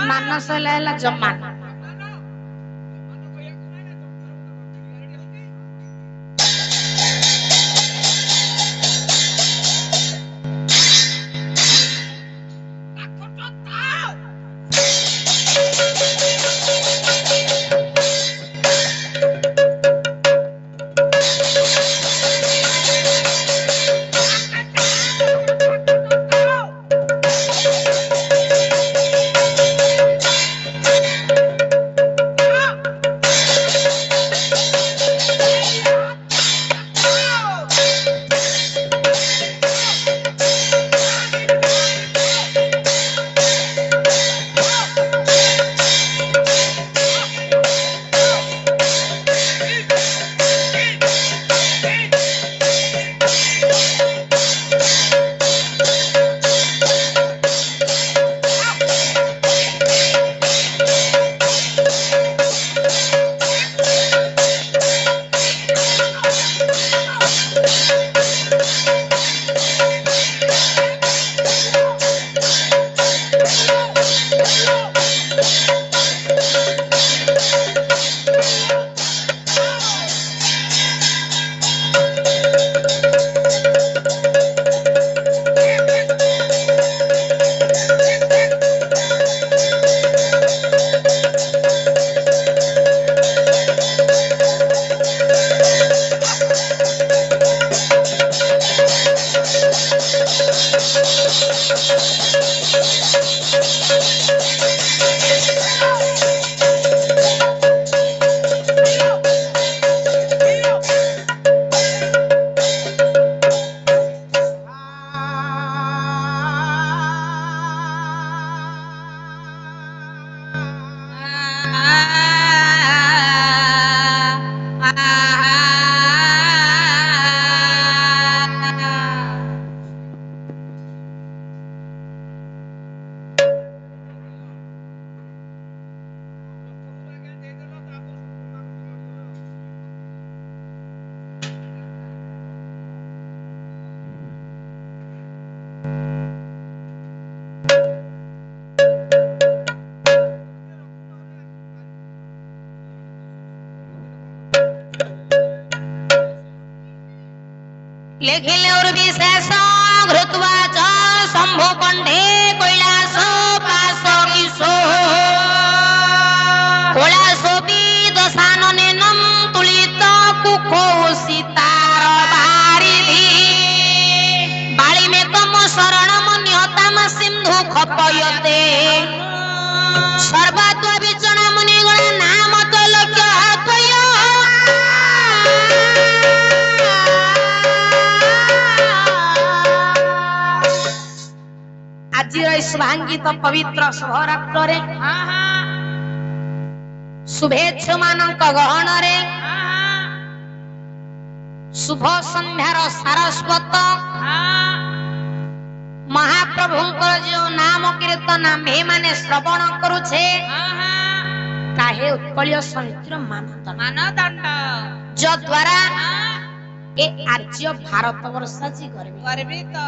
ମାନସ ହେଲା ଜମାନ लेखिले और विशेष घृत्वा च शंभु कंठे कैलास पास किशो कैलासोपि दशाननेनं तुलित कुखो सीतार वारिधि बालिमे तम शरणम निहताम सिंधु खपयते सर्वत्व विचरण मुनिगण नाम तो लक्ष्य शुभांगित पवित्र शुभरात्रे शुभेच्छु मानक गहन रे शुभ संध्यार सारस्वत महाप्रभुंकर जो नाम कीर्तन आम्भे माने श्रवण करुछे ताहे उत्कलीय चरित्र मानदंड जो द्वारा ए आर्य भारत वर्ष जी गर्वित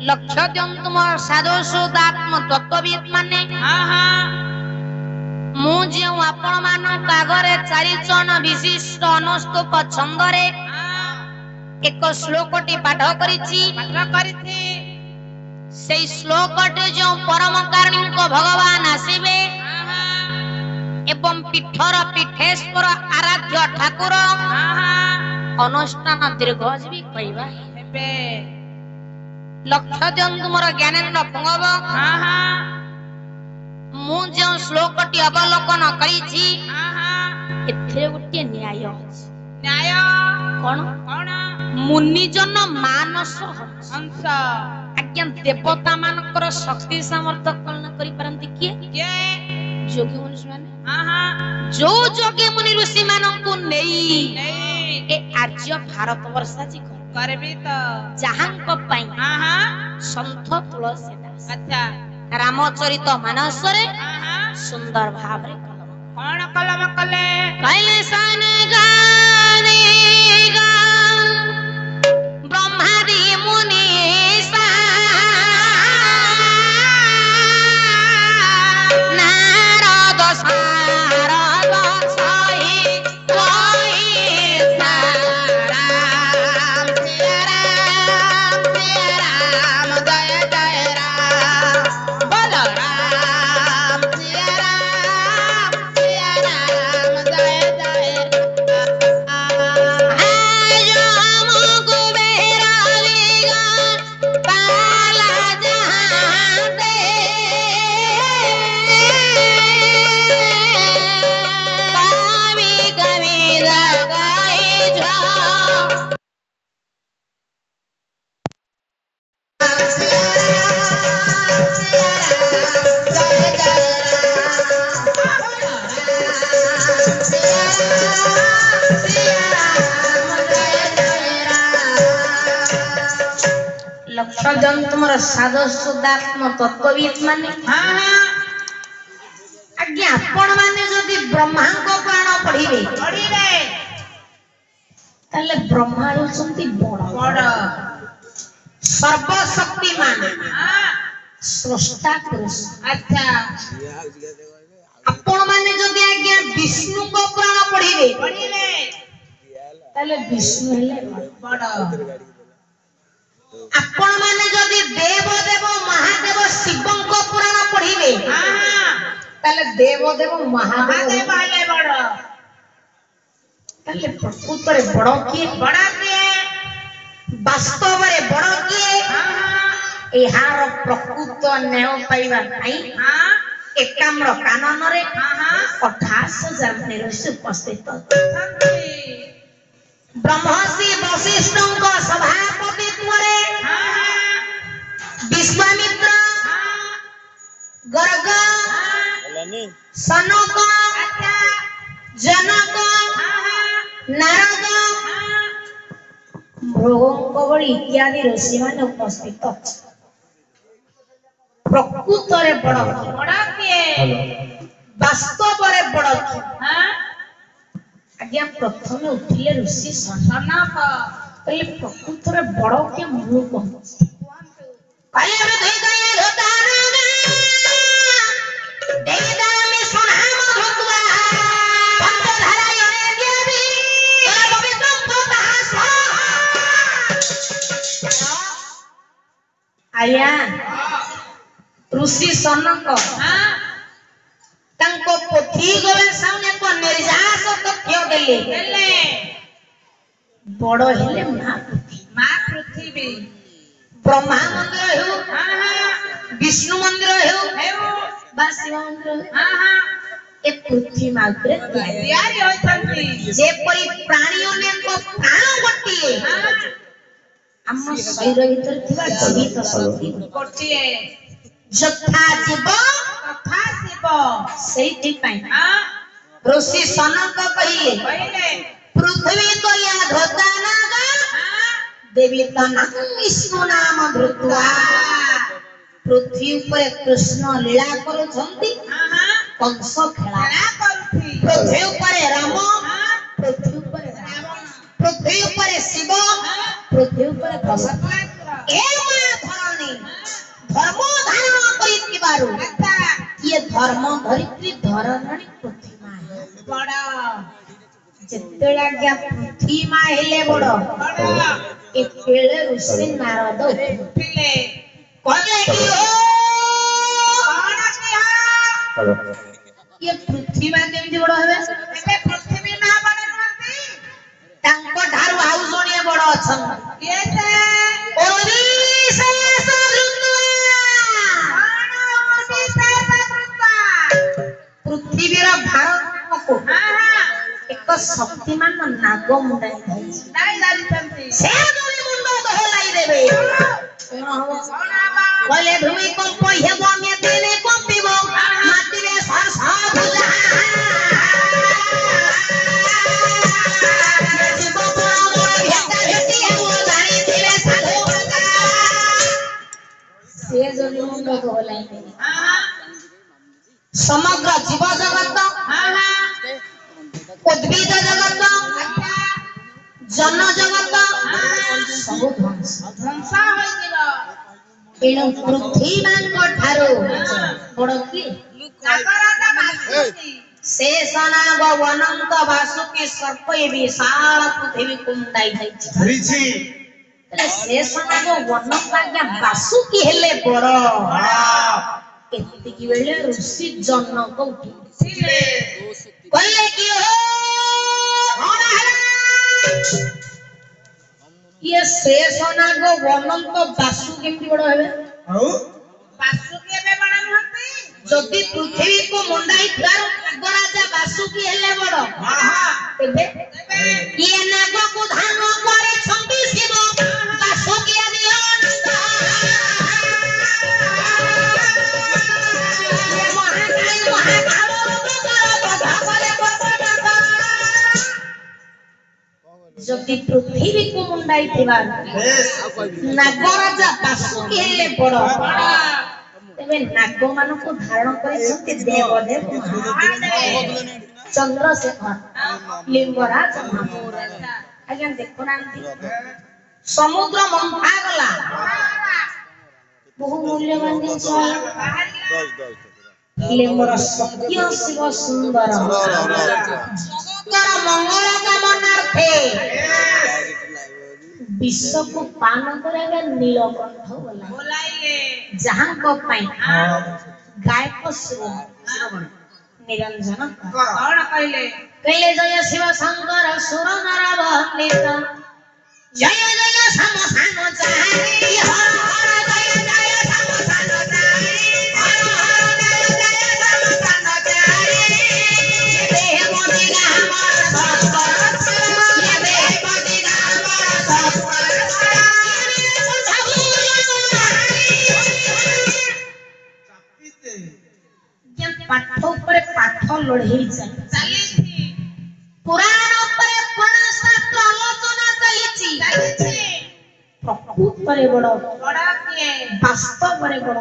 लक्ष्य तुम साधु शुद्धात्म तत्वविद माने मु जो आपण मानक आगरे चारि जन विशिष्ट अनुस्तुप छंदरे एक श्लोकटी पाठ करिछि सेई श्लोकटी जो परम कारुणिक भगवान आसीबे एवं पीठर पीठेश्वर आराध्य ठाकुर अनुष्ठान दीर्घजीवी कहवा हेबे लक्ष्य तुमर ज्ञानेन्द्र पुंगव मु जो श्लोकटी अवलोकन करिछि एथे गोटे न्याय न्याय कोन मुनिजन मानस हंस आज्ञा देवता मानकर शक्ति सामर्थ्य कल्पना करि परंती के जोगी मुनि माने जो जोगी मुनि ऋषि मानकु नेई ए आर्य भारत वर्ष जी गर्वित जहांक पई संत तुलसीदास अच्छा रामचरित मानस रे सुंदर भाव रे कोन कलम कले कैले सन गाने गा ब्रह्मादि मुनि सा नारद सारद सही कोई सारा तुमर साधु शुद्धात्म तत्वविद माने आज्ञा आपण माने जदि ब्रह्मांक पुराण पढ़िबे ताले ब्रह्मा होचंती बड़ सर्वशक्तिमान स्रष्टा पुरुष अच्छा आपण माने जदि आज्ञा विष्णु को पुराण पढ़िबे ताले विष्णु हेले बड़ आपण माने जदि देव देव महादेव शिवं को पुराण पढ़िबे ताले देव देव महादेव हेले बड़ ताले प्रकृत रे बड़ के वास्तव रे बड़ किए एहार प्रकृत न्याय पाइबा नाही एकाम्र कानन रे 28,000 ऋषि उपस्थित ब्रह्मर्षि वशिष्ठ सभापतित्व रे विश्वामित्र गर्ग सनक जनक नारद भृगु इत्यादि ऋषि मान उपस्थित प्रकृत रे बड़ वास्तव रे बड़ आज्ञा प्रथम उठिले ऋषि सनक कहले प्रकृत रे बड़ के मूल पहुंच कहले रे धई गए होताना देदा में सुनाम भगवा भक्त धारा यने देवी तोरा पवित्र प्रकाश आया ऋषि सनक तांको पोथी गवे सामने को निर्जास तथ्य देले बड़ हेले मां पृथ्वी ब्रह्मा मंदिर हेउ विष्णु मंदिर हेउ बा शिव मंदिर ए पृथ्वी मात्रे तैयारी होइछंती जे परि प्राणियों ने को प्राण गोटिए हम शरीर भीतर थिबा जीवित शक्ति गोटिए जथा जीव तथा शिव सेठी पई ऋषि सनक कहिले पृथ्वी तो या धोता नागा देवी तना विष्णु नाम धृत्वा पृथ्वी ऊपर कृष्ण लीला करूछंती कंस खेला करूथी पृथ्वी ऊपर राम पृथ्वी ऊपर रावण पृथ्वी ऊपर शिव पृथ्वी ऊपर भगवान ए मां धरणी धर्म धारण करितिबारु ये धर्म धरित्री धरणी पृथ्वी मां बड़ा जेतेला क्या पृथ्वी मां हेले बड़ ए पेले ऋषि नारद उठिले कहले कि ओ कौन किया ये पृथ्वी मां केमि बड़ हेबे एबे पृथ्वी मां बड़ नथि तांको ढारु आउ जोनिया बड़ अछन केते ओडिसा पृथ्वीर भारत को एक शक्तिमान नाग मुंडाई धाइछि नाइ जानिछंती से जोनी मुंड दोहलाई देबे कहले भूमिकंप हेबो मे दिने कंपिबो माटिरे सरसा भुजा शिव बड़ भेटा भेटी हेबो जानि दिले साधु से जोनी मुंड दोहलाई देबे समग्र जीव जगत उद्भिद जगत जन जगत सब ध्वंस होई गेल एनु पृथ्वी मानको ठारो बड़ की नागराजा बासुकी शेषनाग अनंत वासुकी सर्प ए विशाल पृथ्वी कुंडाई धाइछि शेषनाग अनंत आज्ञा वासुकी हेले बड़ एति की बेले ऋषि जनक उठिले कहले कि हो कौन हला ये शेषनाग अनंत वासु केमि बड़ हेबे वासु केबे बड़ नहते जदि पृथ्वी को मुंडाई थार नागराजा वासु की हेले बड़ तेबे ये नाग को धान करे छंती शिव वासु की आदि जदि पृथ्वी को मुंडाई थिबा नागराजा वासुकी हेले बड़ तेबे नाग मान को धारण करे छथि देवदेव चंद्रशेखर लिंगराज आज्ञा देखो नांती समुद्र मंथा गला बहु मूल्यवान जिनिस ले मोर सत्य शिव सुंदर जगतर मंगल कामनार्थे विश्व को पान करेगा नीलकंठ बोलाइले जहां को पाई गायक श्रवण निरंजन कौन कहले कहले जय शिव शंकर सुर नर वंदित जय जय समसान चारि हर हर जय जय समसान चारि हर हर जय जय समसान चारि ये देव दिगा हमर सत्पर ये देव दिगा हमर सत्पर जे पाठ ଉପରେ ପାଠ ଲଢେଇ ଚାଲିଛି पुराण ଉପରେ ପୁରାଣ ଶାସ୍ତ୍ର ଆଲୋଚନା ଚାଲିଛି ପ୍ରକୃତରେ ବଡ଼ କିଏ ବାସ୍ତବରେ ବଡ଼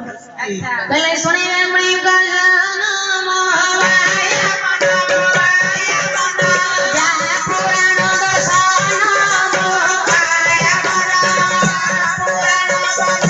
କହିଲେ ଶୁଣିବେ ମୁଇ ଗଜନ ମହାମାୟ ଯାହା ପୁରାଣ ଦର୍ଶନ ମହାମାୟ ପୁରାଣ ଦର୍ଶନ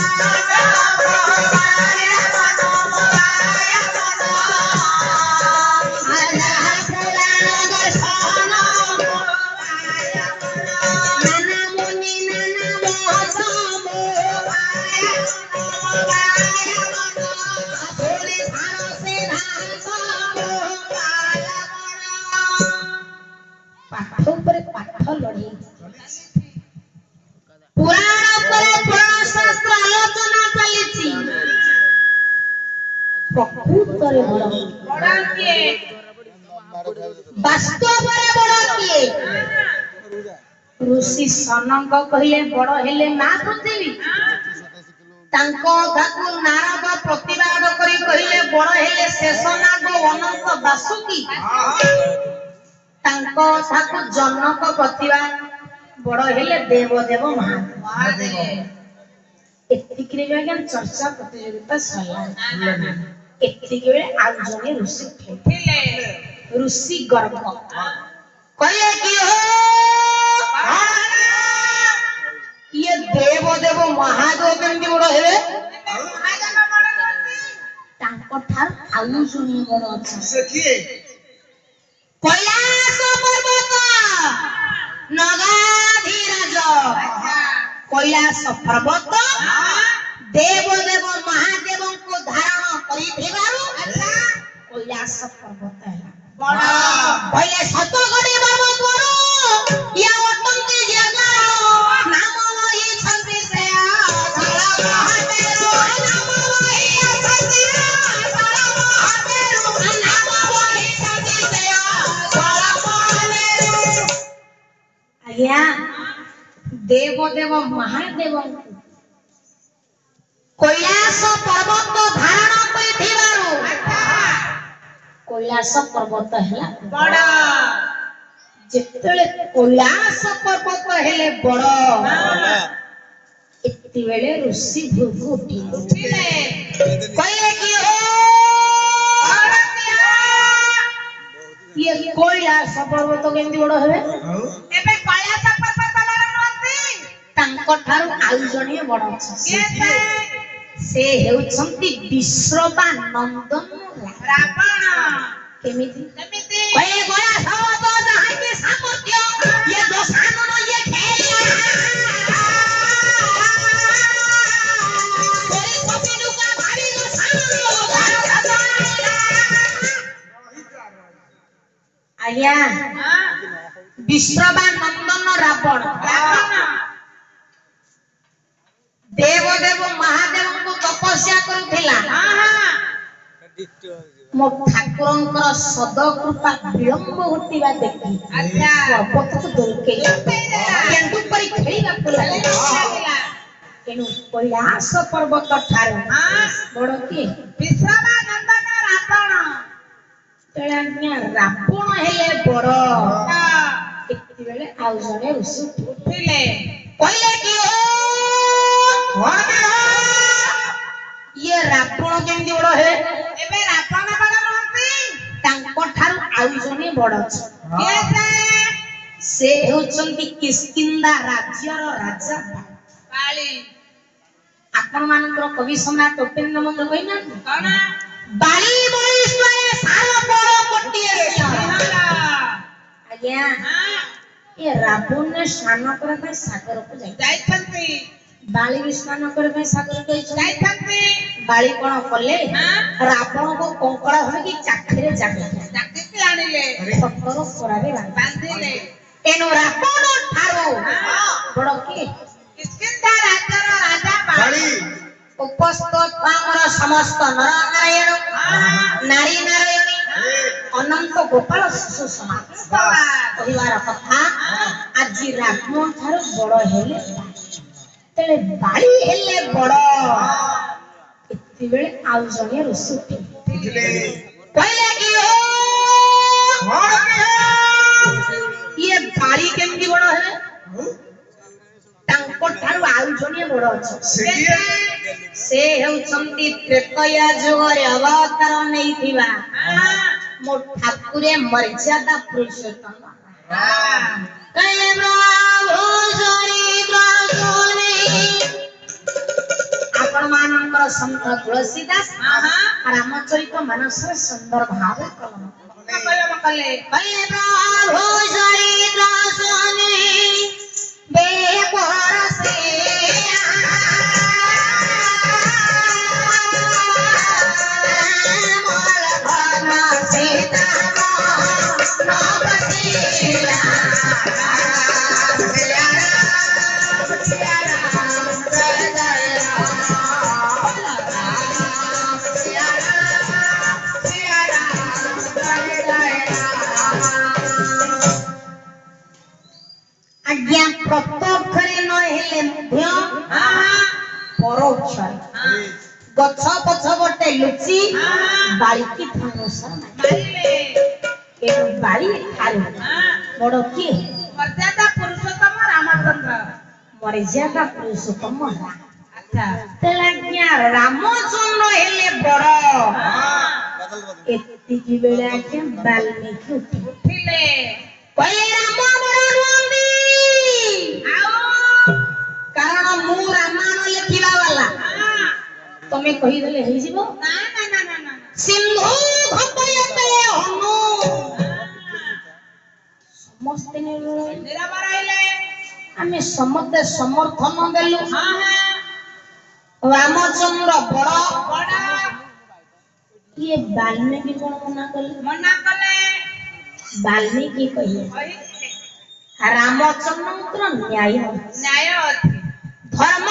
पुराण ଉପରେ ପୁରାଣ ଶାସ୍ତ୍ର ଆଲୋଚନା ଚାଲିଛି ପ୍ରକୃତରେ ବଡ଼ କିଏ ବାସ୍ତବରେ ବଡ଼ କିଏ ଋଷି ସନଙ୍କ କହିଲେ ବଡ଼ ହେଲେ ମା ପୃଥିବୀ ତାଙ୍କ କଥାକୁ ନାରଦ ପ୍ରତିବାଦ କରି କହିଲେ ବଡ଼ ହେଲେ ଶେଷନାଗ ଅନନ୍ତ ବାସୁକି ତାଙ୍କ କଥାକୁ ଜନକ ପ୍ରତିବାଦ ବଡ଼ ହେଲେ ଦେବଦେବ ମହାଦେବ ଏତିକିରେ ବି ଆଜ୍ଞା ଚର୍ଚ୍ଚା ପ୍ରତିଯୋଗିତା ସରିଲା ଏତିକି ବେଳେ ଆଉ ଜଣେ ଋଷି ଥିଲେ ଋଷି ଗର୍ଗ କହିଲେ କି ଇଏ ଦେବଦେବ ମହାଦେବ କେମିତି ବଡ଼ ହେବେ ତାଙ୍କ ଠାରୁ ଆଉ ଜଣେ ବଡ଼ ଅଛନ୍ତି କୈଳାସ ପର୍ବତ ନଗାଧିରାଜ କୈଳାସ ପର୍ବତ ଦେବଦେବ ମହାଦେବଙ୍କୁ ଧାରଣ କରିଥିବାରୁ କୈଳାସ ପର୍ବତ ହେଲା ବଡ଼ କହିଲେ ସତଗଡ଼ି ପର୍ବତରୁ ଇଏ ଅଟନ୍ତି ଜାଗା ନାମ ରହିଛନ୍ତି ସେ ଧଳ ମହାଦେବ ନାମ ରହିଛନ୍ତି ଧଳ ମହାଦେବ ନାମ ରହିଛନ୍ତି ସେ ଧଳ ମହାଦେବ ଆଜ୍ଞା ଦେବଦେବ ମହାଦେବଙ୍କୁ କୈଳାସ ପର୍ବତ ଧାରଣ କରିଥିବାରୁ କୈଳାସ ପର୍ବତ ହେଲା ବଡ଼ ଯେତେବେଳେ କୈଳାସ ପର୍ବତ ହେଲେ ବଡ଼ ଏତିବେଳେ ଋଷି ଭୃଗୁ ଉଠିଲେ କହିଲେ କି ଇଏ କୈଳାସ ପର୍ବତ କେମିତି ବଡ଼ ହେବେ ଏବେ କୈଳାସ ପର୍ବତ ବଡ଼ ନୁହନ୍ତି ତାଙ୍କ ଠାରୁ ଆଉ ଜଣେ ବଡ଼ ଅଛନ୍ତି ସେ ହେଉଛନ୍ତି ବିଶ୍ରବା ନନ୍ଦନ ରାବଣ କେମିତି କହିଲେ କୈଳାସ ପର୍ବତ ଯାହାକି ସାମର୍ଥ୍ୟ ଇଏ ଦଶାନନ ଇଏ ଖେଳିଲା आज्ञा विश्रवा नंदन रावण देवदेव महादेव को तपस्या करुथिला मो ठाकुरंकर सद कृपा विलंब होतिबा देखि अच्छा पर्वत को दोलके केंदु परि खेलिबा पुला केनु कैलास पर्वत ठार बड़ की विश्रवा नंदन रावण तेलाज्ञा रावण हेले बड़ एति बेले आउ जने ऋषि उठिले कहले कि ये रावण केंदी बड़ हे एबे रावण बड़ नहंती तांको ठारू आउ जने बड़ छ के से होचंती किष्किंधा राज्यर राजा काली आपण मानकर कवि सम्राट उपेन्द्र मंत्र कहिना कोन बाली बळीश्वरे सार बड़ कोटिए आज्ञा ये रावण ने स्नान करे पे सागर को जाइछंती बाली भी स्नान करे पे सागर को जाइछंती बाली कोन कले रावण को कंकड़ा हो कि चाखरे जाके के आनिले सतर सोरारे बांधिले एनु रावण ठारो बड़ के किष्किंधा राज्यर राजा बाली उपस्थित ଆମର ସମସ୍ତ ନର ନାରାୟଣ ନାରୀ ନାରାୟଣୀ ଅନନ୍ତ ଗୋପାଳ ଶିଶୁ ସମାଜ କହିବାର କଥା ଆଜି ରାବଣ ଠାରୁ ବଡ଼ ହେଲେ ତେଳେ ବାଳି ହେଲେ ବଡ଼ ଏତେବେଳେ ଆଉ ଜଣେ ଋଷି ଉଠିଲେ କହିଲେ କି ଇଏ ବାଳି କେମିତି ବଡ଼ ହେଲେ ତାଙ୍କ ଠାରୁ ଆଉ ଜଣେ ବଡ଼ ଅଛନ୍ତି ସେ ହେଉଛନ୍ତି ତ୍ରେତୟା ଯୁଗରେ ଅବତାର ନେଇଥିବା ମୋ ଠାକୁରେ ମର୍ଯ୍ୟାଦା ପୁରୁଷୋତ୍ତମ ଆପଣ ମାନଙ୍କର ସନ୍ଥ ତୁଳସୀଦାସ ରାମଚରିତ ମାନସରେ ସୁନ୍ଦର ଭାବରେ କଲମ କଲେ ପ୍ରଭୁ ଚରିତ୍ର ଶୁଣି ବେପରସେ आज्ञा प्रत्यक्षरे न हेले मध्य परोक्षरे गछ पछ बटे लुचि बालिकी धनुष मारिले ए बाली ठारू बड़ के मर्यादा पुरुषोत्तम रामचंद्र मर्यादा पुरुषोत्तम अच्छा तेलाज्ञा रामचंद्र हेले बड़ एतिकी बेले आज्ञा बाल्मीकि उठिले पहिले राम बड़ नुंदी कारण मु रामायण लिखिबा वाला तमे कहि देले हे जीवो ना ना ना ना ना सिंधु घपयते हनु समस्त निराबर आइले आमे समते समर्थन देलु हां हां रामचंद्र बड़ बड़ ये वाल्मीकि कोन मना कले वाल्मीकि कहिए रामचंद्र न्याय न्याय अछि धर्म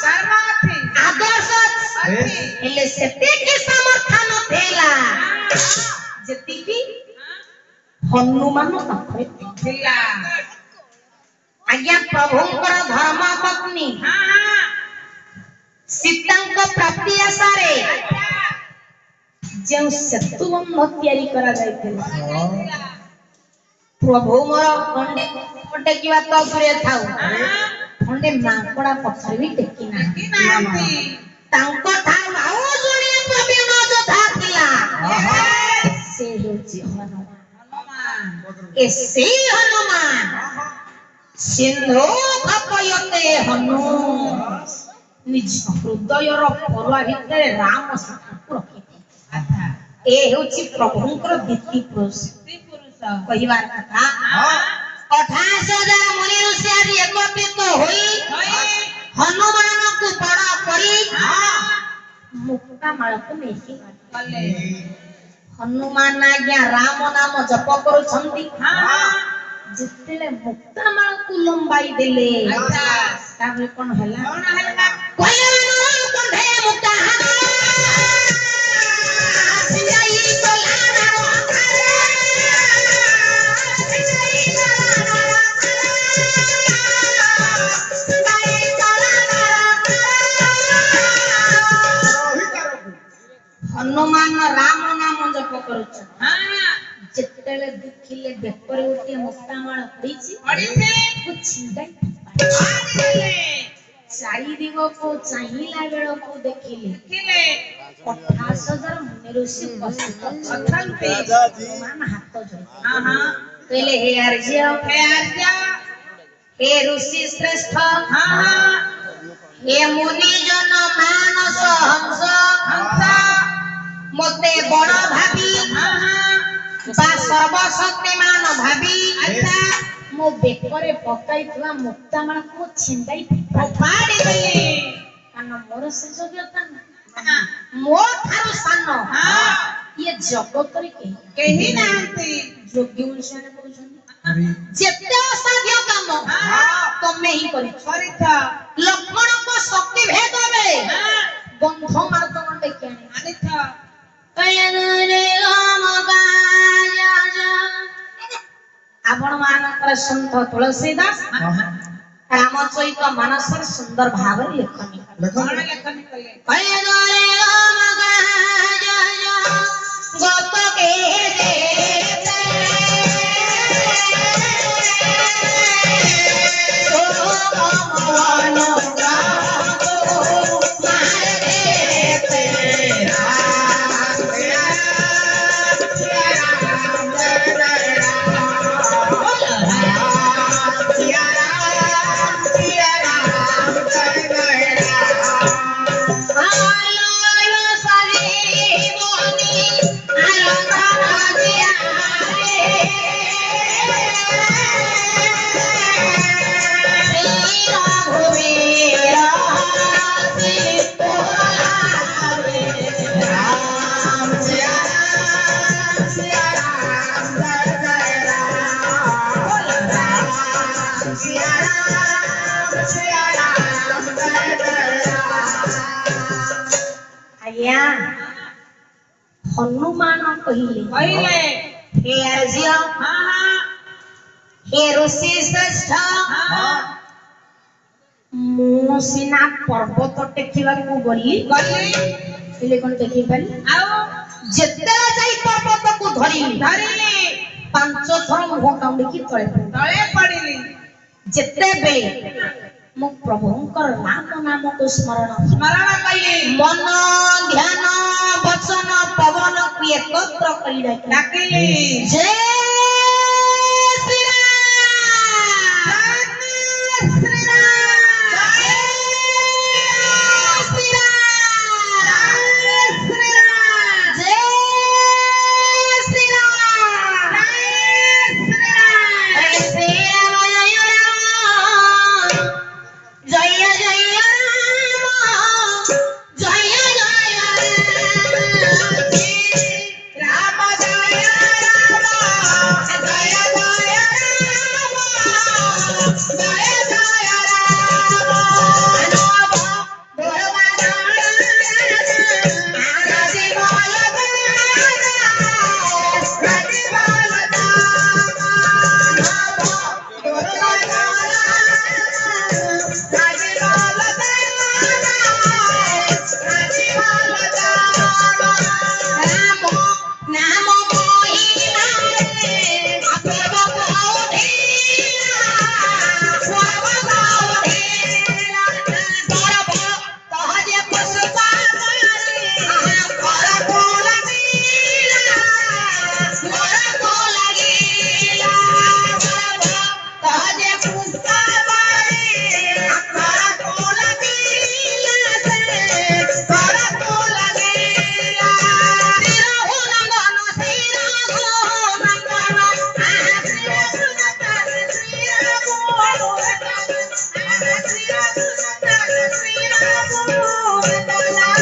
धर्म अछि आदर्श अछि हेले सेते के समर्थन देला जति की हनुमान पाखरे थिला आज्ञा प्रभुंकर धर्म पत्नी हां सीतांक प्राप्ति आसारे जेउ सेतु बंध तयारी करा जायतिला प्रभु मोर खंडे खंडे की बात दूरे थाउ खंडे मांकड़ा पत्थर भी टेकी ना तांको थाउ आउ जोड़ी प्रवीण जोधा थिला से होची हनुमान ए से हनुमान सिंधु खपयते हनु निज हृदय रो परवा भितरे राम ठाकुर रखिते अच्छा ए होची प्रभुंकर दीति पुरुष कहिबार कथा 28,000 मुनि ऋषि आदि एकत्रित होई हनुमान को बड़ा करी मुक्ता माल को नेकी कले हनुमान आज्ञा राम नाम जप करू छंती जितले मुक्ता माल को लंबाई देले अच्छा ताबे कोन हला कोयनो कंधे मुक्ता सियाई तोला हनुमान राम नाम जप करूछ जेतेले देखिले बेपरे उठी मुक्तामाळ पड़ीची को छिंडाई चारि दिगो को चाहिला बेल को देखिले 28,000 मुनि ऋषि उपस्थित अथंते हनुमान हाथ जोड़ी कहले हे आर्य हे ऋषि श्रेष्ठ हे मुनि जन मानस हंस मते बड़ भाबी बा सर्वशक्तिमान भाबी अच्छा मो बेकरे पकाइथला मुक्तामाळ को छिंडाई फोपाड़ी देले कान मोर से योग्यता मो थारु सानो ये जगत रे केही नांती योग्य उनसाने कहउछन ଯେତେ ଅସାଧ୍ୟ କାମ ତମେ ହିଁ କରିଛ। ଲକ୍ଷ୍ମଣଙ୍କ ଶକ୍ତି ଭେଦ ବେଳେ ଗନ୍ଧ ମାର୍ଦନ ଟେକି ଆଣିଥା। ଆପଣ ମାନଙ୍କର ସନ୍ଥ ତୁଳସୀଦାସ ରାମଚରିତ ମାନସରେ ସୁନ୍ଦର ଭାବରେ ଲେଖନି हनुमान कहले हे अर्जुन हे ऋषि श्रेष्ठ मु सिना पर्वत टेकिबा को गली हेले कोन टेकी पाली जेते जाई पर्वत को धरिली पांच थर मुह काउंडी की तळे पड़िली जेते बे मु प्रभुंकर नाम को स्मरण कइले मन ध्यान वचन पवन को एकत्र करी डाकिले जय श्री राम श्री राम श्री राम श्री राम जय श्री राम श्री राम श्री राम जय जय राम जय जय राम जय राम जय जय राम जय जय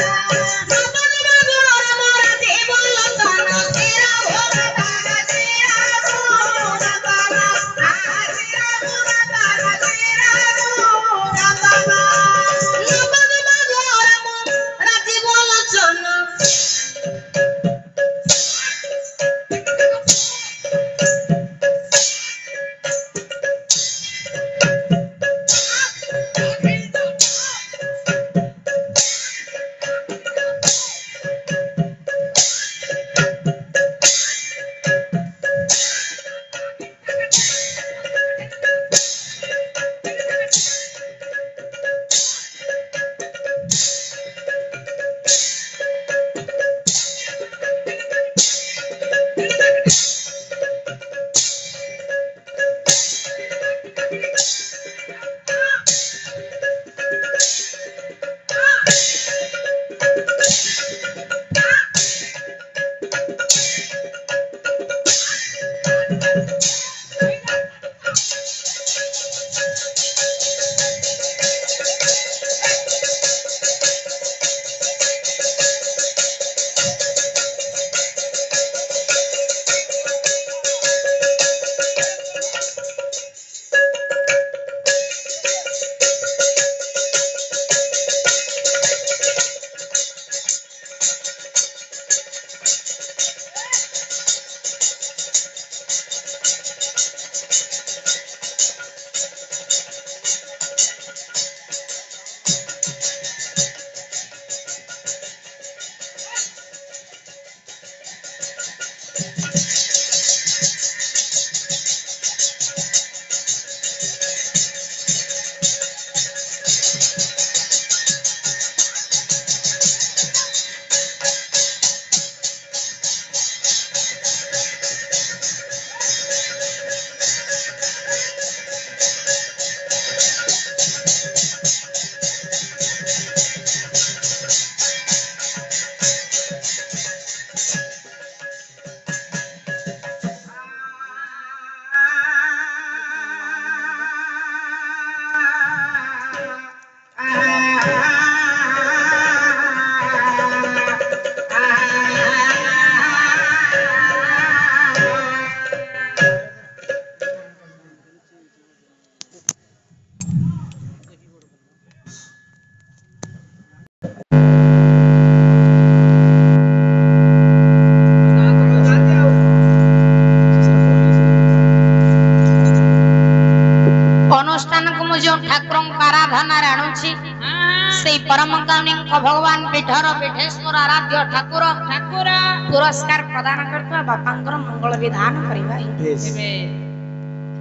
दानिक भगवान पीठर पीठेश्वर आराध्य ठाकुर ठाकुर पुरस्कार प्रदान करता बापांकर मंगल विधान करिबा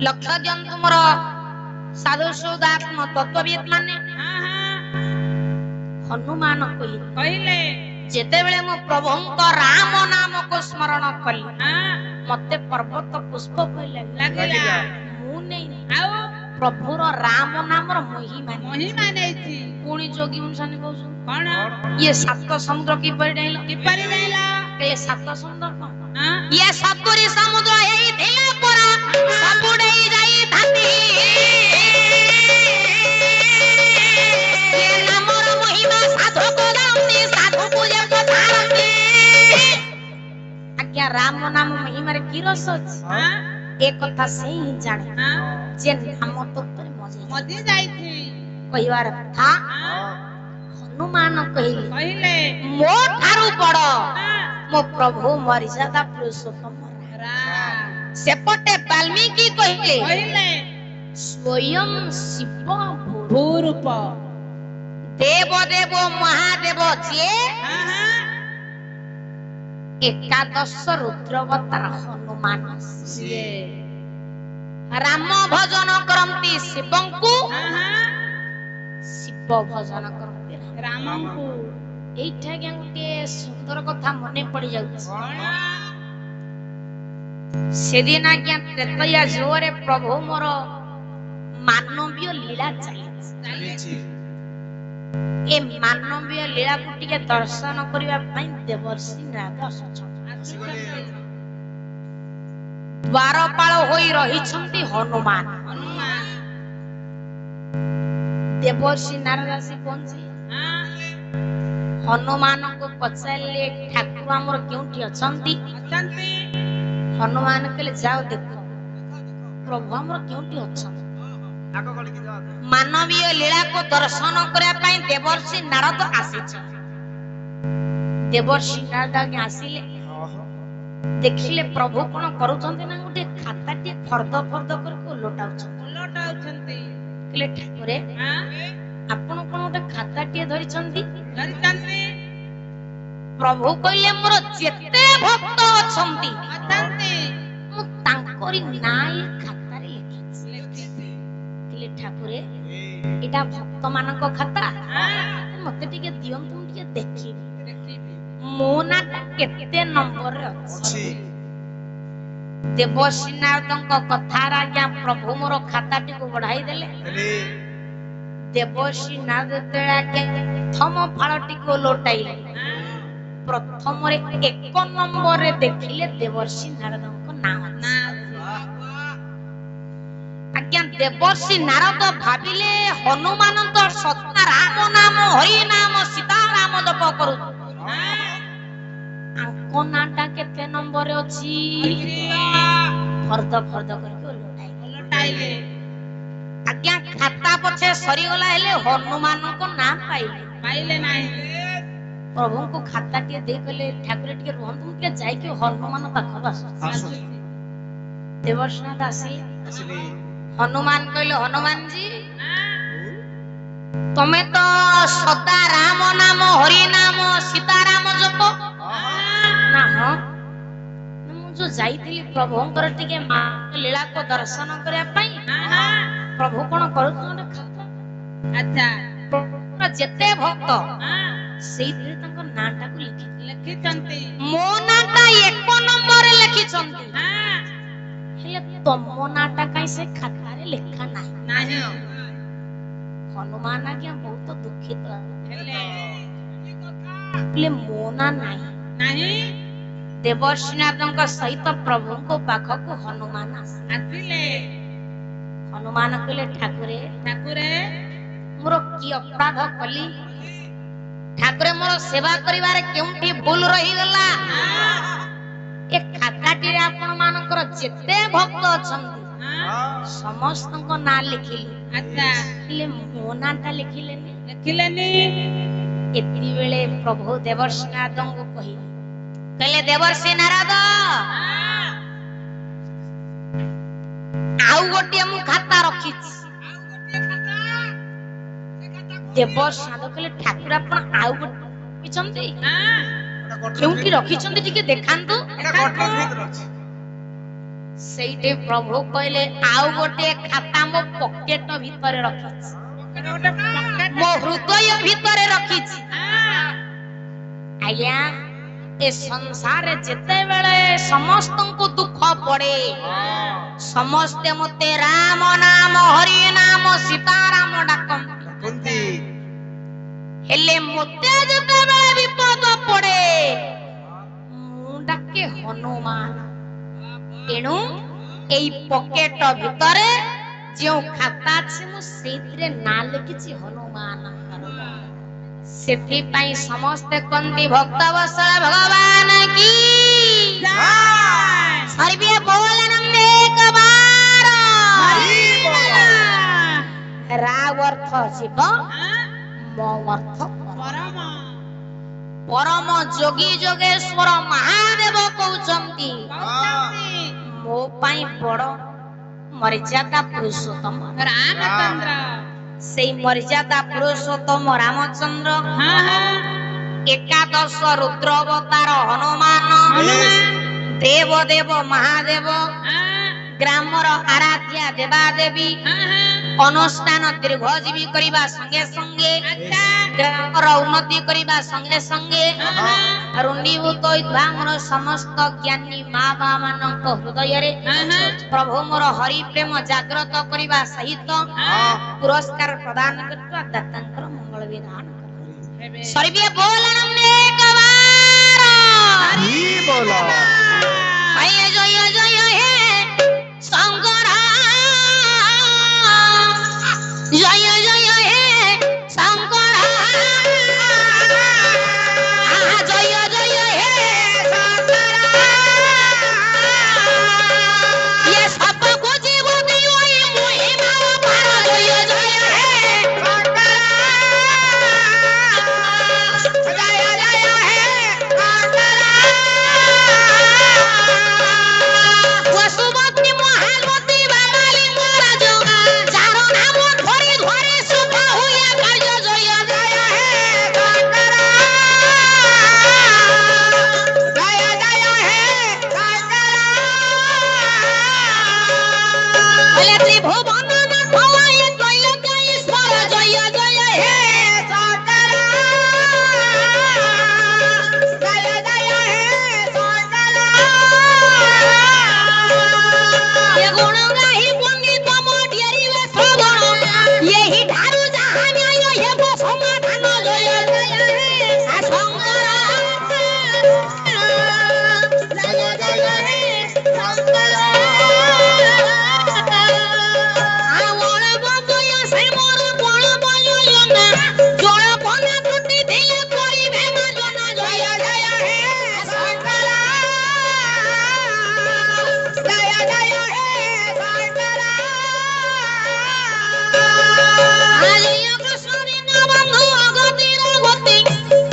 लक्ष्य जन तुमर साधु सुदात्म तत्वविद माने हनुमान कहिले जेतेबेले मो प्रभुंक राम नाम को स्मरण कली मते पर्वत पुष्प कइले लागिला मु नै आउ प्रभुर राम नामर महिमा नैछि पुणी जोगी मुसाने कहू कोन ये सात समुद्र की परिडाइला के सात समुद्र कोन ये सतुरी समुद्र हेई थिला परा सबुडई जाई धाती ये नामर महिमा साधु को गाउनी साधु पूजे को धारती आज्ञा राम नाम महिमा रे की रस अछि एक कथा से ही जाने जे नाम तो मजे जाईथि कहिवार था हनुमान कहिले मो थारु बड़ मो प्रभु मर्यादा पुरुषोत्तम राम सेपटे वाल्मीकि कहिले स्वयं शिव भूरूप देव देव महादेव जे एकादश रुद्रवतार हनुमान सिए राम भजन करंती शिवंकु शिव भजन करंती रामंकु एठा गंटे सुंदर कथा मने पड़ी जाउछ सेदिन आज्ञा त्रेतया जोरे प्रभु मोर मानवीय लीला चली ए मानवीय लीला को टिके दर्शन करिवा पई देवर्षि नारद असछन द्वारपाल होई रही छंती हनुमान देवर्षि नारद से पहुंची हनुमान को पचारले ठाकुर हमर केउठी अछंती हनुमान कहले जाओ देखो प्रभु हमर केउठी अछंती मानवीय लीला को दर्शन करिया पई देवर्षि नारद आसीछ देवर्षि नारद आसीले देखिले प्रभु कोन करूछन्ते ना गुटे खाताटी फर्द फर्द करके लोटाउछन्ते कहले ठाकुरे आपण कोन गुटे खाताटी धरिछन्ती प्रभु कहले मोर जेते भक्त अछन्ती मु तांकरी नाई खातारे लिखिछि कहले ठाकुरे एटा भक्त मानक खाता मते टिके दियंतु टिके देखि मोना केते नंबर रे अछि देवर्षि नारदଙ୍କ कथा राजा प्रभु मोर खाताटी को बढ़ाई देले देवर्षि नारद तेला के प्रथम फाळटी को लोटाइले प्रथम रे 1 नंबर रे देखिले देवर्षि नारदଙ୍କ नाम आज्ञा देवर्षि नारद भाबिले हनुमान तो सत्ता राम नाम हरि नाम सीता नाम जप करू कोनाटा केते नंबर रे अछि फर्द फर्द करके लोटाइले आज्ञा खाता पछे सरी गला हेले हनुमान को नाम पाइले नाही प्रभु को खाता टे देखले ठाकुर टिके रहंतु के जाय के हनुमान पाखो बस देवर्षि नारद आसीले हनुमान कहले हनुमान जी तमे तो सदा राम नाम हरि नाम सीता राम जप ना हो मु जो जाईतिली प्रभुंकर टिके मा लीला को दर्शन करिया पई प्रभु कोन करू खाता अच्छा जेते भक्त सेइते तंको नाटा को लिखिचंती मो नाटा 1 नंबर रे लिखिचंती हेले तमो नाटा कैसे खाता रे लिखा नाही हनुमान आज्ञा बहुत दुखित हेले मोना नाही देवर्षि नारदଙ୍କ सहित प्रभु को पाख को हनुमान आसिले हनुमान कहले ठाकुरे मोर की अपराध कली ठाकुरे मोर सेवा करिवारे केउठी भूल रही गला ए खाताटी रे आपण मानकर जेते भक्त अछंती समस्त को ना लिखिली अच्छा ले मोनाटा लिखिलेनी एति बेले प्रभु देवर्षि नारद को कहले देवर्षि नारद आउ गोटे मु खाता रखिछि ଦେବ ସାଧ କହିଲେ ଠାକୁର ଆପଣ ଆଉ ରଖିଛନ୍ତି କେଉଁଠି ରଖିଛନ୍ତି ଟିକେ ଦେଖାନ୍ତୁ। ସେଇଠି ପ୍ରଭୁ କହିଲେ ଆଉ ଗୋଟେ ଖାତା ମୋ ପକେଟ ଭିତରେ ରଖିଛି, ମୋ ହୃଦୟ ଭିତରେ ରଖିଛି। ଆଜ୍ଞା ଏ ସଂସାରରେ ଯେତେବେଳେ ସମସ୍ତଙ୍କୁ ଦୁଃଖ ପଡେ ସମସ୍ତେ ମତେ ରାମ ନାମ ହରି ନାମ ସୀତାରାମ ଡାକନ୍ତି, ହେଲେ ମତେ ଯେତେବେଳେ ବିପଦ ପଡେ ମୁଁ ଡାକେ ହନୁମାନ। ତେଣୁ ଏଇ ପକେଟ ଭିତରେ ଯେଉଁ ଖାତା ଅଛି ମୁଁ ସେଇଥିରେ ନାଁ ଲେଖିଛି ହନୁମାନ। ସେଥିପାଇଁ ସମସ୍ତେ କହନ୍ତି ଭକ୍ତ ବତ୍ସଳ ଭଗବାନ କି ସର୍ବେ ବୋଲ ନନ୍ଦେ କବାର। ରାଗ ଅର୍ଥ ଶିବ, ମୋ ଅର୍ଥ ପରମ। ପରମ ଯୋଗୀ ଯୋଗେଶ୍ଵର ମହାଦେବ କହୁଛନ୍ତି ମୋ ପାଇଁ ବଡ ମର୍ଯ୍ୟାଦା ପୁରୁଷୋତ୍ତମ ରାମଚନ୍ଦ୍ର। ସେଇ ମର୍ଯ୍ୟାଦା ପୁରୁଷୋତ୍ତମ ରାମଚନ୍ଦ୍ର ଏକାଦଶ ରୁଦ୍ର ଅବତାର ହନୁମାନ, ଦେବ ଦେବ ମହାଦେବ, ଗ୍ରାମର ଆରାଧ୍ୟା ଦେବାଦେବୀ, ଅନୁଷ୍ଠାନ ଦୀର୍ଘଜୀବୀ କରିବା ସଙ୍ଗେ ସଙ୍ଗେ ଗ୍ରାମର ଉନ୍ନତି କରିବା ସଙ୍ଗେ ସଙ୍ଗେ ରୁଣ୍ଡୀଭୂତ ହୋଇଥିବା ଆମର ସମସ୍ତ ଜ୍ଞାନୀ ମା ବାପା ମାନଙ୍କ ହୃଦୟରେ ପ୍ରଭୁ ମୋର ହରି ପ୍ରେମ ଜାଗ୍ରତ କରିବା ସହିତ ପୁରସ୍କାର ପ୍ରଦାନ କରିବା ଦାତାଙ୍କର ମଙ୍ଗଳ ବିଧାନ ସର୍ବେ ବୋଲ ନନ୍ଦେ କବାର। ଜୟ ଜୟ ଜୟ ହେ ଶଙ୍କର, ଜୟ ଜୟ ହେ ଶଙ୍କର, ଜୟ ଜୟ ହେ ଶଙ୍କର। ये सब कुछ बुद्धि हुई महिमा पार। जय जय हे शंकर, जय जय हे शंकर। वसुमती महालती बाबा लिंगराज चारो नाम धरि धरि सुख हुए कार्य। जय जय हे शंकर, जय जय हे शंकर। बोले त्रिभुवन नाथ आए त्रैलोक्येश्वर। जय जय हे शंकर, जय जय हे शंकर। ये गुण गाही पंडित मोढेरी वे श्रवण, यही ठारू जहाँ न्याय हेब समाधान। जय जय हे शंकर, जय जय हे शंकर। आवळ ବଜୟ ସେ ମୋର ବଳ ବଜୟନା, ଜଳ କନା ତ୍ରୁଟି ଥିଲେ କରିବେ ମାଜନା। ଜୟ ଜୟ ହେ ଶଙ୍କର, ଜୟ ଜୟ ହେ ଶଙ୍କର। ଜୟ କୃଷ୍ଣ ଦୀନ ବନ୍ଧୁ ଅଗତିର ଗତି,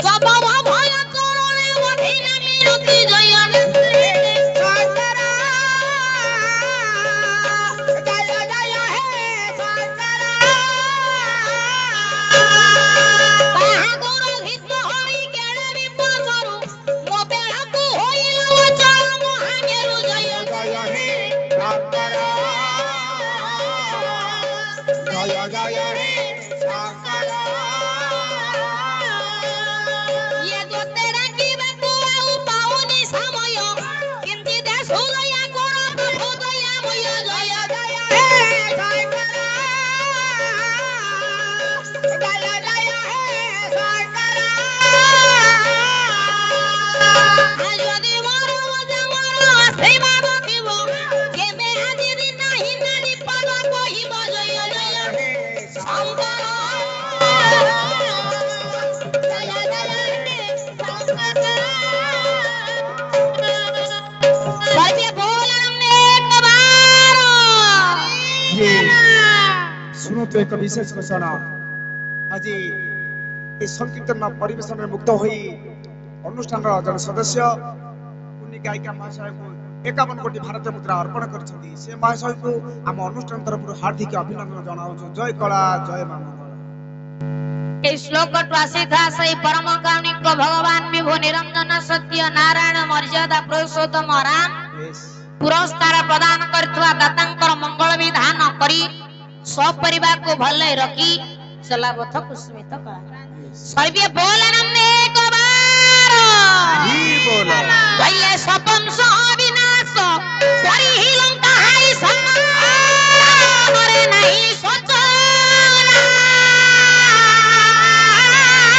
ଜପ ଭୟ ଚରଣେ ବଧିଲା ମିନତି। ଜୟ ଜୟ ହେ ଶଙ୍କର, ଜୟ ଜୟ ହେ ଶଙ୍କର। ବାହାଦୁର ଭୀଷ୍ମ ହରି କେଳେ ବିପଦରୁ, ମୋ ବେଳକୁ ହୋଇଲ ଅଚଳ ମହାମେରୁ। ଜୟ ଜୟ ହେ ଶଙ୍କର, ଜୟ ଜୟ ହେ ଶଙ୍କର। ଇଏ ଯେତେ ଡାକିବାକୁ ଆଉ ପାଉନି ସମୟ, କେମିତି ଦେଶୁ ଦୟା କର ପ୍ରଭୁ ଦୟାମୟ। ଜୟ ଜୟ ହେ ଶଙ୍କର, ଜୟ ଜୟ ହେ ଶଙ୍କର। ଯଦି ମୋର ଆଶୀର୍ବାଦ ଥିବ, କେବେ ଆଜି ଦିନ ହିନା ବିପଦ କହିବ। ଜୟ ଜୟ ହେ ଶଙ୍କର, ଜୟ ଜୟ ହେ ଶଙ୍କର। ସର୍ବେ ବୋଲ ନନ୍ଦେ କବାର। ଶୁଣନ୍ତୁ ଏକ ବିଶେଷ ଘୋଷଣା। ଆଜି এই ସଂକୀର୍ତ୍ତନ ପରିବେଶନରେ ମୁକ୍ତ ହୋଇ ଅନୁଷ୍ଠାନର ଜଣେ ସଦସ୍ୟ କୁନି ଗାୟିକା ମହାଶୟଙ୍କୁ 51 କୋଟି ଭାରତୀୟ ମୁଦ୍ରା ଅର୍ପଣ କରିଛନ୍ତି। ସେ ମହାଶୟଙ୍କୁ ଆମ ଅନୁଷ୍ଠାନ ତରଫରୁ ହାର୍ଦ୍ଦିକ ଅଭିନନ୍ଦନ ଜଣାଉଛୁ। ଜୟ କଳା, ଜୟ ମା ମଙ୍ଗଳା। ए श्लोक आसीथा सही परम कारुणिक भगवान विभु निरंजन सत्य नारायण मर्यादा पुरुषोत्तम राम पुरस्कार प्रदान करथुआ दातांकर मंगल विधान करी सपरिवार को भले रखी चला पथ कुसुमित करा सर्वे बोलनंदे एक बार ही बोला भले सपंस अविनाश परि ही लंका हाई सम्मान मरे नहीं सोचना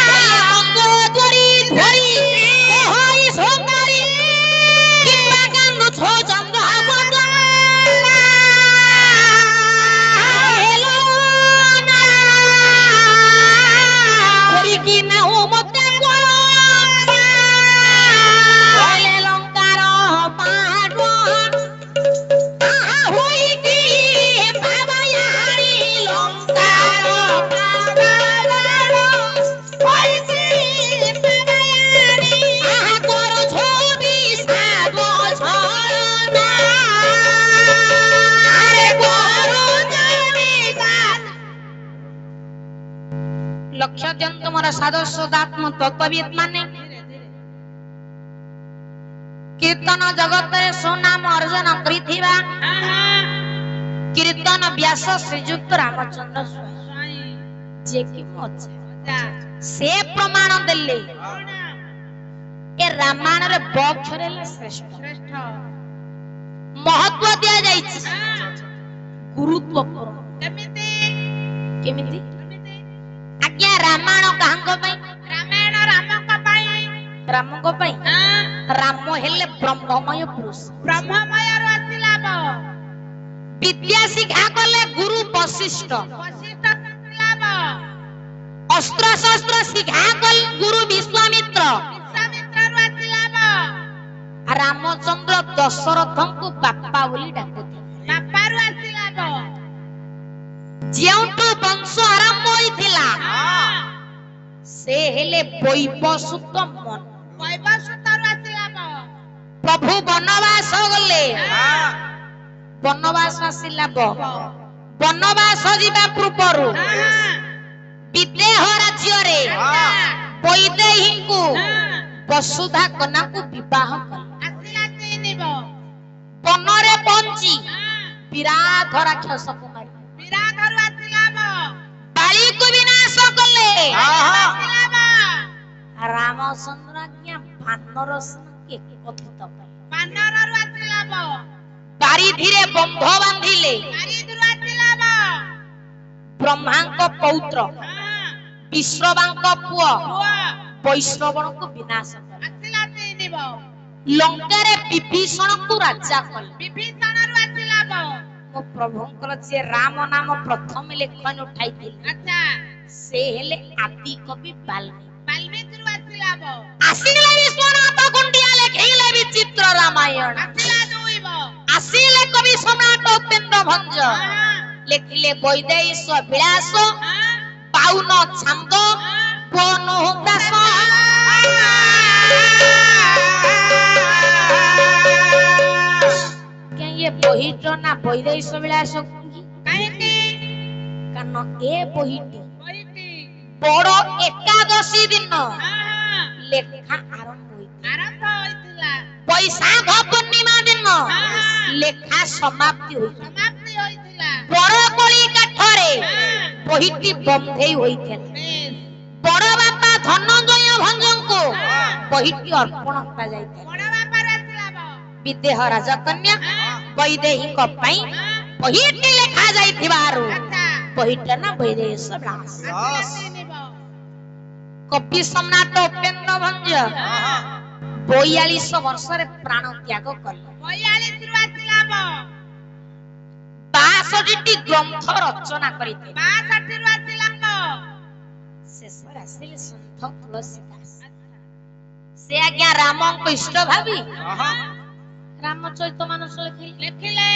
भले मंगो द्वारी धरी होई सोंगारी किंबा कांदो छो चंद आपदा हेलो ना करी की ना हो मते भले लंकार पाडो आहा होई की बाबा यारी लंकार पाडो होई की बाबा यारी आहा करो छबि सागो छळना अरे करो जनिदान लक्ष्य दियंतु मोर साधस्वदात्म तत्वविद माने कीर्तन जगत सुनाम अर्जन करिथिबा कीर्तन व्यास श्रीयुक्त रामचंद्र स्वामी जे कि मजा से प्रमाण देले ए रामायण रे बक्षरे श्रेष्ठ महत्व दिया जाइछि गुरुत्व केमिति केमिति आज्ञा रामायण काहंग पई रामायण रामक पई रामक पई राम हेले ब्रह्ममय पुरुष ब्रह्ममय रो आसिलाब विद्या शिक्षा कले गुरु वशिष्ठ वशिष्ठ आसिलाब अस्त्र शस्त्र शिक्षा कल गुरु विश्वामित्र विश्वामित्र रो आसिलाब रामचंद्र दशरथं को बापा बोली डाकुथि बापा रो आसिलाब जेउटु वंश आरंभ होइथिला से हेले वैवस्वत मन वैवस्वत रो आसिलाब प्रभु वनवास गले वनवास आसिलाब वनवास जीवा पूर्वरु विदेह राज्य रे वैदेही को वसुधा कन्या को विवाह कले आसिला तीनिब वनरे पहुंची विराट राक्षस को मारी विराट रो आसिलाब बाली को विनाश कले आसिलाब रामचंद्र आज्ञा भानर के कथित कले भानर रो आसिलाब बारी धीरे बंध बांधिले बारी धीरे आसिलाब ब्रह्मा को पौत्र विश्रवांक पुआ वैश्रवण को विनाश कले आसिला तीनिब लंका रे विभीषण को राजा कले विभीषण रो आसिलाब मो प्रभुंकर जे राम नाम प्रथम लेखन उठाइथिले अच्छा से हेले आदि कवि वाल्मीकि रो आसिलाब आसिले विश्वनाथ कुंडिया लेखिले विचित्र रामायण आसिला दुइब आसिले कवि सम्राट उपेंद्र भंज लेखिले वैदेहीश विलास पाउन छंद कोन दास क्या ये बहिट ना वैदेहीश विलास काहेकि कान ए बहिटी बड़ एकादशी दिन लेखा आरंभ होइतिला वैशाख पूर्णिमा दिन लेखा समाप्ति होइतिला बरकोली काठरे बहिटी बंधेई होइथिला बड़ बापा धनंजय भंजन को बहिटी अर्पण करा जाइथिला बड़ बापा रासिलाब विदेह राजकन्या वैदेही को पई बहिटी लेखा जाइथिबारु बहिटा ना वैदेहीश विलास कवि सम्राट उपेंद्र भंज 42 वर्ष रे प्राण त्याग कले 42 रु आसिलाब 62टी ग्रंथ रचना करिते 62 रु आसिलाब शेष आसिले संत तुलसीदास से आज्ञा राम को इष्ट भाबी रामचरित मानस लिखिले